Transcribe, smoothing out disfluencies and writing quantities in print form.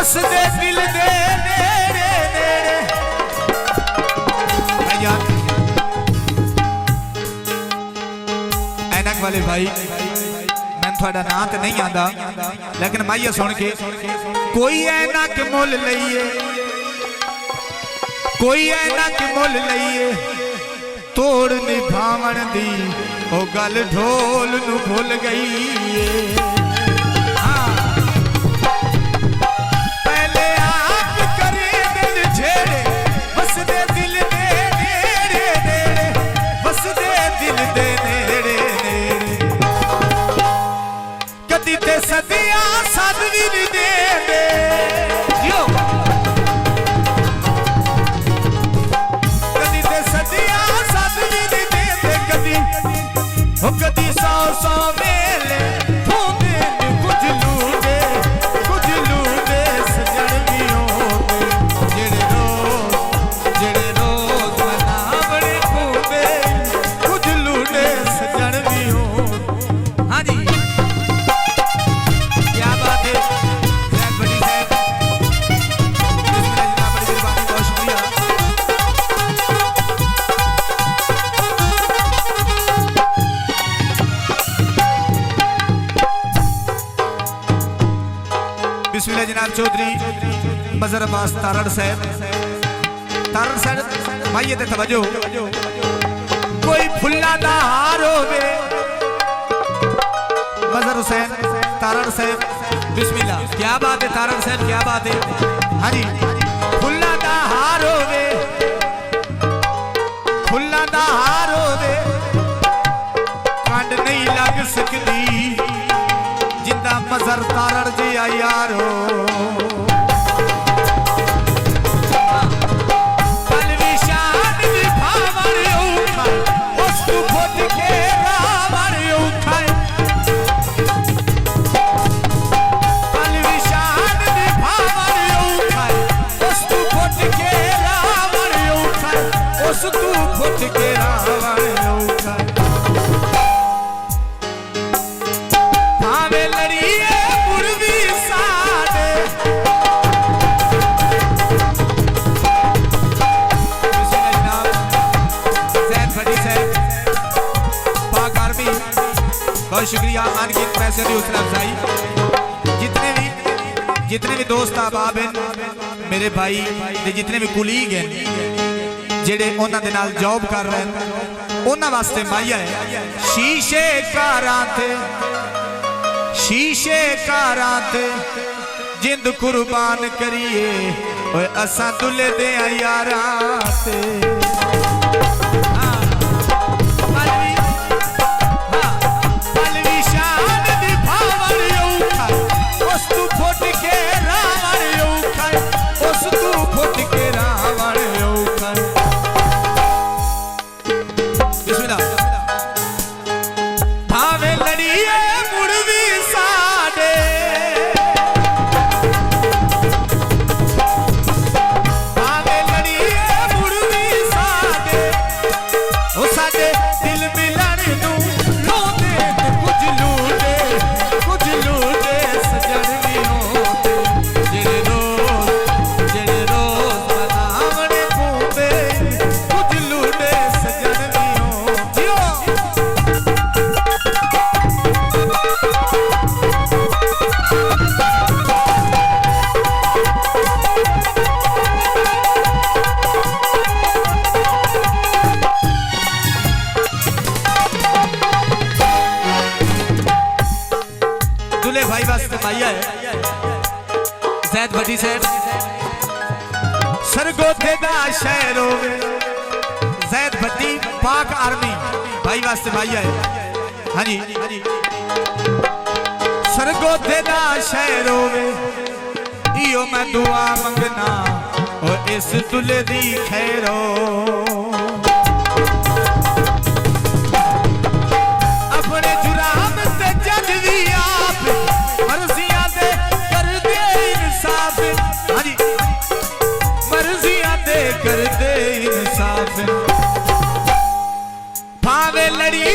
बस दे दिल दे नेड़े नेड़े। ऐनक वाले भाई मैं थोड़ा नाम तो नहीं आता लेकिन माइया सुन के कोई ऐनक मुल लईए कोई ऐनक मुल लईए तोड़ निभावन दी ओ गल ढोल नू भुल गई है। सदिया सदवी दे दे कदी ते सदिया सदवी दे दे कदी हो कदी सौ सौ मेले होंदे कुछ लूटे सजन भी होंदे जेड़े रोज मनावणे खूबे कुछ लूटे सजन भी होंदे। हाँ जी बिस्मिल्लाह जनाब चौधरी मजर अब्बास तारड़ साहब भाई ते तवज्जो कोई फुल्ला दा हार होवे मजर हुसैन तारड़ साहब बिस्मिल्लाह। क्या बात है तारड़ साहब क्या बात है। हाँ जी फुल्ला दा हार होवे फुल्ला दा हार होवे कंड नहीं लग सकती जिंदा मजर तारड़ जी आ यारो। बहुत शुक्रिया अनगिनत पैसे की हौसला अफजाई। जितने भी दोस्त अहबाब हैं मेरे भाई जितने भी कुलीग हैं जेड़े उन्होंने नाल जॉब कर रहे हैं उन्होंने वास्ते माइया है शीशे कारां ते जिंद कुर्बान करिए ओए असा दुले दे यारां ते। भाई वास्ते माइया है जैद भट्टी साहब सरगोधे दा शहर होवे जैद भट्टी पाक आर्मी भाई वास्ते माइया है। हाँ जी सरगोधे दा शहर होवे इयो मैं दुआ मंगना और इस दुले दी खैरो अपने जुराम से जज भी आप मर्जियां दे कर दे इंसाफ। हाँ जी मर्जियां दे कर दे इंसाफ भावे लड़ी